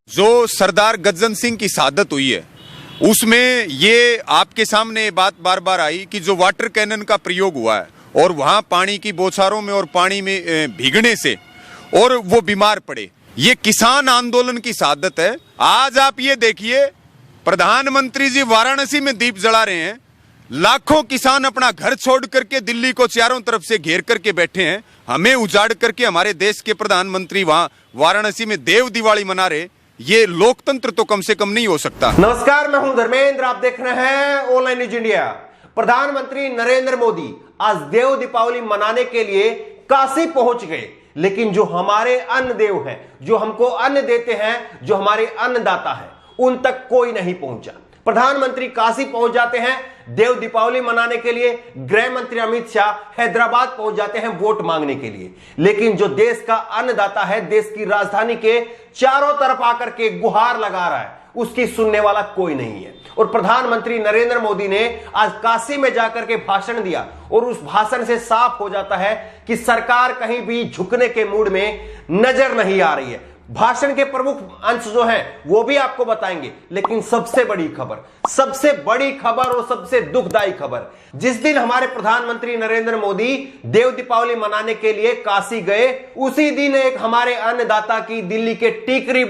जो सरदार गजन सिंह की शहादत हुई है उसमें ये आपके सामने ये बात बार बार आई कि जो वाटर कैनन का प्रयोग हुआ है और वहां पानी की बौछारों में और पानी में भीगने से और वो बीमार पड़े, ये किसान आंदोलन की शहादत है। आज आप ये देखिए प्रधानमंत्री जी वाराणसी में दीप जला रहे हैं, लाखों किसान अपना घर छोड़ करके दिल्ली को चारों तरफ से घेर करके बैठे हैं, हमें उजाड़ करके हमारे देश के प्रधानमंत्री वहां वाराणसी में देव दिवाली मना रहे। ये लोकतंत्र तो कम से कम नहीं हो सकता। नमस्कार, मैं हूं धर्मेंद्र, आप देख रहे हैं ऑनलाइन न्यूज इंडिया। प्रधानमंत्री नरेंद्र मोदी आज देव दीपावली मनाने के लिए काशी पहुंच गए, लेकिन जो हमारे अन्न देव हैं, जो हमको अन्न देते हैं, जो हमारे अन्नदाता हैं, उन तक कोई नहीं पहुंचा। प्रधानमंत्री काशी पहुंच जाते हैं देव दीपावली मनाने के लिए, गृह मंत्री अमित शाह हैदराबाद पहुंच जाते हैं वोट मांगने के लिए, लेकिन जो देश का अन्नदाता है, देश की राजधानी के चारों तरफ आकर के गुहार लगा रहा है, उसकी सुनने वाला कोई नहीं है। और प्रधानमंत्री नरेंद्र मोदी ने आज काशी में जाकर के भाषण दिया और उस भाषण से साफ हो जाता है कि सरकार कहीं भी झुकने के मूड में नजर नहीं आ रही है। भाषण के प्रमुख अंश जो हैं वो भी आपको बताएंगे, लेकिन सबसे बड़ी खबर और सबसे दुखदाई खबर, जिस दिन हमारे प्रधानमंत्री नरेंद्र मोदी देव दीपावली मनाने के लिए काशी गए, उसी दिन एक हमारे अन्नदाता की दिल्ली के टिकरी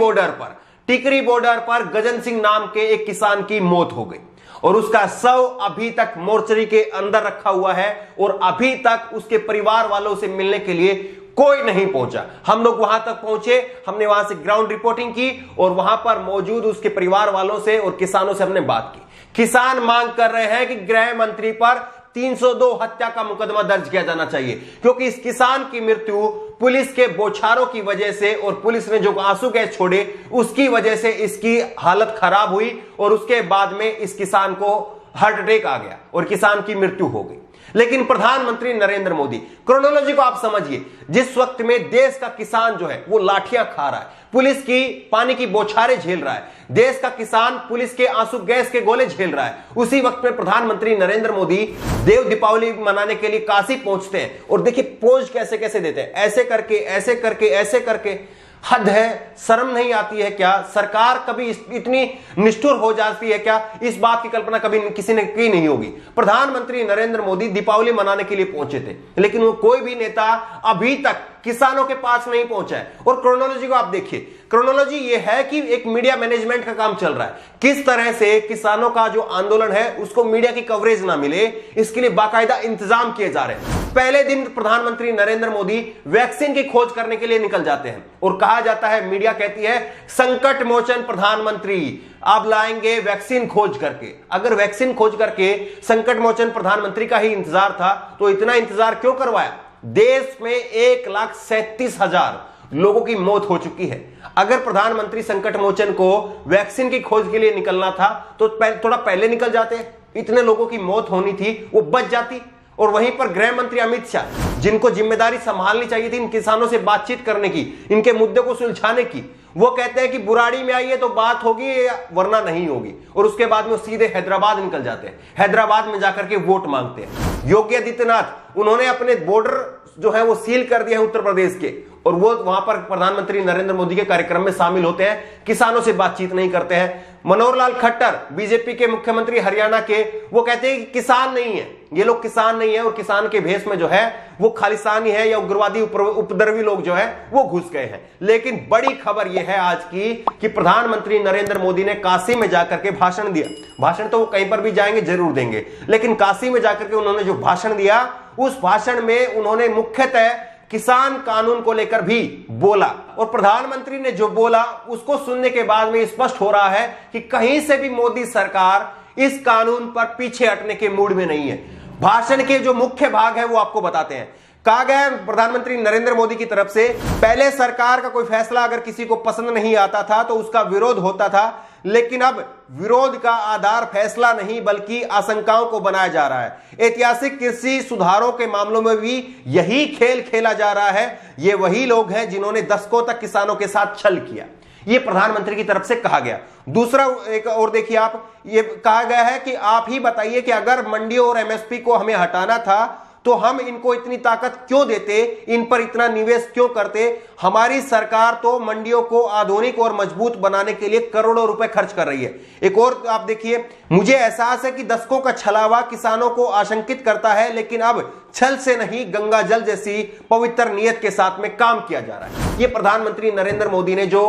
बॉर्डर पर गजन सिंह नाम के एक किसान की मौत हो गई और उसका शव अभी तक मोर्चरी के अंदर रखा हुआ है और अभी तक उसके परिवार वालों से मिलने के लिए कोई नहीं पहुंचा। हम लोग वहां तक पहुंचे, हमने वहां से ग्राउंड रिपोर्टिंग की और वहां पर मौजूद उसके परिवार वालों से और किसानों से हमने बात की। किसान मांग कर रहे हैं कि गृह मंत्री पर 302 हत्या का मुकदमा दर्ज किया जाना चाहिए, क्योंकि इस किसान की मृत्यु पुलिस के बौछारों की वजह से और पुलिस ने जो आंसू गैस छोड़े उसकी वजह से इसकी हालत खराब हुई और उसके बाद में इस किसान को हार्ट अटैक आ गया और किसान की मृत्यु हो गई। लेकिन प्रधानमंत्री नरेंद्र मोदी, क्रोनोलॉजी को आप समझिए, जिस वक्त में देश का किसान जो है वो लाठियां खा रहा है, पुलिस की पानी की बौछारें झेल रहा है, देश का किसान पुलिस के आंसू गैस के गोले झेल रहा है, उसी वक्त में प्रधानमंत्री नरेंद्र मोदी देव दीपावली मनाने के लिए काशी पहुंचते हैं और देखिए पोज कैसे कैसे देते हैं, ऐसे करके। हद है, शर्म नहीं आती है क्या? सरकार कभी इतनी निष्ठुर हो जाती है क्या? इस बात की कल्पना कभी किसी ने की नहीं होगी। प्रधानमंत्री नरेंद्र मोदी दीपावली मनाने के लिए पहुंचे थे, लेकिन वो कोई भी नेता अभी तक किसानों के पास नहीं पहुंचा है। और क्रोनोलॉजी को आप देखिए, क्रोनोलॉजी ये है कि एक मीडिया मैनेजमेंट का काम चल रहा है, किस तरह से किसानों का जो आंदोलन है उसको मीडिया की कवरेज ना मिले, इसके लिए बाकायदा इंतजाम किए जा रहे हैं। पहले दिन प्रधानमंत्री नरेंद्र मोदी वैक्सीन की खोज करने के लिए निकल जाते हैं और कहा जाता है, मीडिया कहती है, संकट मोचन प्रधानमंत्री आप लाएंगे वैक्सीन खोज करके। अगर वैक्सीन खोज करके संकट मोचन प्रधानमंत्री का ही इंतजार था तो इतना इंतजार क्यों करवाया? देश में 1,37,000 लोगों की मौत हो चुकी है। अगर प्रधानमंत्री संकट मोचन को वैक्सीन की खोज के लिए निकलना था तो थोड़ा पहले निकल जाते, इतने लोगों की मौत होनी थी वो बच जाती। और वहीं पर गृह मंत्री अमित शाह, जिनको जिम्मेदारी संभालनी चाहिए थी इन किसानों से बातचीत करने की, इनके मुद्दे को सुलझाने की, वो कहते हैं कि बुराड़ी में आइए तो बात होगी वरना नहीं होगी, और उसके बाद में सीधे हैदराबाद निकल जाते हैं, हैदराबाद में जाकर के वोट मांगते हैं। योगी आदित्यनाथ, उन्होंने अपने बॉर्डर जो है वो सील कर दिया है उत्तर प्रदेश के, और वो वहां पर प्रधानमंत्री नरेंद्र मोदी के कार्यक्रम में शामिल होते हैं, किसानों से बातचीत नहीं करते हैं। मनोहर लाल खट्टर, बीजेपी के मुख्यमंत्री हरियाणा के, वो कहते हैं कि किसान नहीं है, ये लोग किसान नहीं है और किसान के भेष में जो है वो खालिस्तानी है या उग्रवादी उपद्रवी लोग जो है वो घुस गए हैं। लेकिन बड़ी खबर यह है आज की कि प्रधानमंत्री नरेंद्र मोदी ने काशी में जाकर के भाषण दिया। भाषण तो वो कहीं पर भी जाएंगे जरूर देंगे, लेकिन काशी में जाकर के उन्होंने जो भाषण दिया, उस भाषण में उन्होंने मुख्यतः किसान कानून को लेकर भी बोला। और प्रधानमंत्री ने जो बोला उसको सुनने के बाद में स्पष्ट हो रहा है कि कहीं से भी मोदी सरकार इस कानून पर पीछे हटने के मूड में नहीं है। भाषण के जो मुख्य भाग है वो आपको बताते हैं। कहा गया है प्रधानमंत्री नरेंद्र मोदी की तरफ से, पहले सरकार का कोई फैसला अगर किसी को पसंद नहीं आता था तो उसका विरोध होता था, लेकिन अब विरोध का आधार फैसला नहीं बल्कि आशंकाओं को बनाया जा रहा है। ऐतिहासिक कृषि सुधारों के मामलों में भी यही खेल खेला जा रहा है। ये वही लोग हैं जिन्होंने दशकों तक किसानों के साथ छल किया। ये प्रधानमंत्री की तरफ से कहा गया। दूसरा एक और देखिए आप, ये कहा गया है कि आप ही बताइए कि अगर मंडियों और एमएसपी को हमें हटाना था तो हम इनको इतनी ताकत क्यों देते, इन पर इतना निवेश क्यों करते। हमारी सरकार तो मंडियों को आधुनिक और मजबूत बनाने के लिए करोड़ों रुपए खर्च कर रही है। एक और आप देखिए, मुझे एहसास है कि दशकों का छलावा किसानों को आशंकित करता है, लेकिन अब छल से नहीं गंगा जल जैसी पवित्र नियत के साथ में काम किया जा रहा है। ये प्रधानमंत्री नरेंद्र मोदी ने जो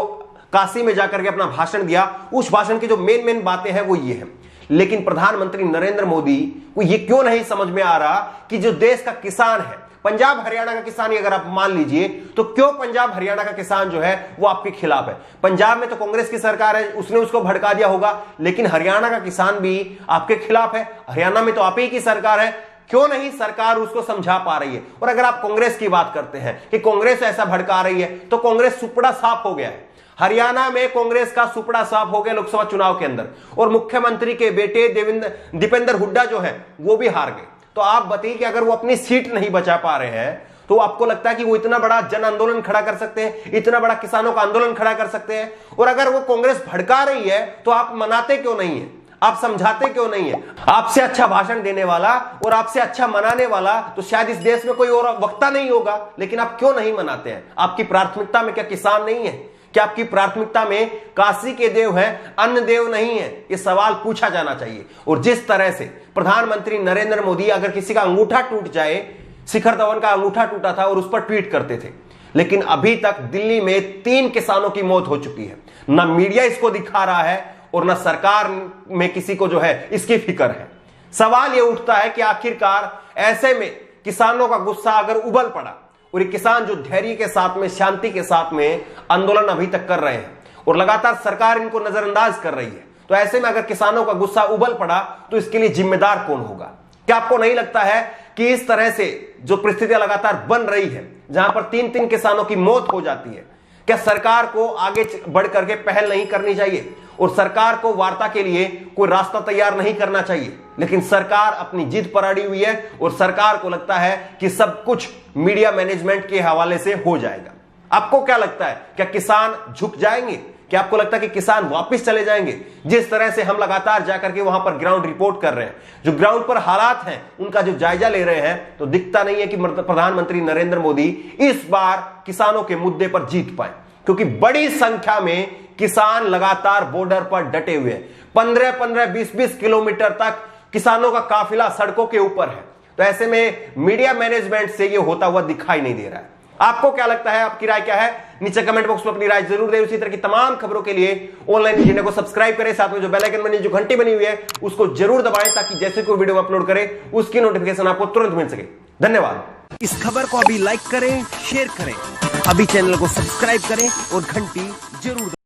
काशी में जाकर के अपना भाषण दिया, उस भाषण की जो मेन बातें हैं वो ये है। लेकिन प्रधानमंत्री नरेंद्र मोदी को ये क्यों नहीं समझ में आ रहा कि जो देश का किसान है, पंजाब हरियाणा का किसान ही अगर आप मान लीजिए, तो क्यों पंजाब हरियाणा का किसान जो है वो आपके खिलाफ है। पंजाब में तो कांग्रेस की सरकार है, उसने उसको भड़का दिया होगा, लेकिन हरियाणा का किसान भी आपके खिलाफ है। हरियाणा में तो आप ही की सरकार है, क्यों नहीं सरकार उसको समझा पा रही है। और अगर आप कांग्रेस की बात करते हैं कि कांग्रेस ऐसा भड़का रही है, तो कांग्रेस सुपड़ा साफ हो गया है। हरियाणा में कांग्रेस का सुपड़ा साफ हो गया लोकसभा चुनाव के अंदर, और मुख्यमंत्री के बेटे दीपेंद्र हुड्डा जो है वो भी हार गए। तो आप बताइए कि अगर वो अपनी सीट नहीं बचा पा रहे हैं तो आपको लगता है कि वो इतना बड़ा जन आंदोलन खड़ा कर सकते हैं, इतना बड़ा किसानों का आंदोलन खड़ा कर सकते हैं। और अगर वो कांग्रेस भड़का रही है तो आप मनाते क्यों नहीं है, आप समझाते क्यों नहीं है। आपसे अच्छा भाषण देने वाला और आपसे अच्छा मनाने वाला तो शायद इस देश में कोई और वक्ता नहीं होगा, लेकिन आप क्यों नहीं मनाते हैं। आपकी प्राथमिकता में क्या किसान नहीं है? क्या आपकी प्राथमिकता में काशी के देव हैं, अन्य देव नहीं है? ये सवाल पूछा जाना चाहिए। और जिस तरह से प्रधानमंत्री नरेंद्र मोदी, अगर किसी का अंगूठा टूट जाए, शिखर धवन का अंगूठा टूटा था और उस पर ट्वीट करते थे, लेकिन अभी तक दिल्ली में 3 किसानों की मौत हो चुकी है। ना मीडिया इसको दिखा रहा है और ना सरकार में किसी को जो है इसकी फिक्र है। सवाल यह उठता है कि आखिरकार ऐसे में किसानों का गुस्सा अगर उबल पड़ा, और ये किसान जो धैर्य के साथ में, शांति के साथ में आंदोलन अभी तक कर रहे हैं और लगातार सरकार इनको नजरअंदाज कर रही है, तो ऐसे में अगर किसानों का गुस्सा उबल पड़ा तो इसके लिए जिम्मेदार कौन होगा? क्या आपको नहीं लगता है कि इस तरह से जो परिस्थितियां लगातार बन रही है, जहां पर 3 किसानों की मौत हो जाती है, क्या सरकार को आगे बढ़ करके पहल नहीं करनी चाहिए और सरकार को वार्ता के लिए कोई रास्ता तैयार नहीं करना चाहिए? लेकिन सरकार अपनी जिद पर अड़ी हुई है और सरकार को लगता है कि सब कुछ मीडिया मैनेजमेंट के हवाले से हो जाएगा। आपको क्या लगता है, क्या किसान झुक जाएंगे? क्या आपको लगता है कि किसान वापस चले जाएंगे? जिस तरह से हम लगातार जाकर के वहां पर ग्राउंड रिपोर्ट कर रहे हैं, जो ग्राउंड पर हालात हैं उनका जो जायजा ले रहे हैं, तो दिखता नहीं है कि प्रधानमंत्री नरेंद्र मोदी इस बार किसानों के मुद्दे पर जीत पाए, क्योंकि बड़ी संख्या में किसान लगातार बॉर्डर पर डटे हुए हैं। 15-15, 20-20 किलोमीटर तक किसानों का काफिला सड़कों के ऊपर है। तो ऐसे में मीडिया मैनेजमेंट से यह होता हुआ दिखाई नहीं दे रहा है। आपको क्या लगता है, आपकी राय क्या है? नीचे कमेंट बॉक्स में अपनी राय जरूर दें। उसी तरह की तमाम खबरों के लिए ऑनलाइन इंजीनियर को सब्सक्राइब करें, साथ में जो बेल आइकन बनी, जो घंटी बनी हुई है उसको जरूर दबाएं, ताकि जैसे कोई वीडियो अपलोड करें उसकी नोटिफिकेशन आपको तुरंत मिल सके। धन्यवाद। इस खबर को अभी लाइक करें, शेयर करें, अभी चैनल को सब्सक्राइब करें और घंटी जरूर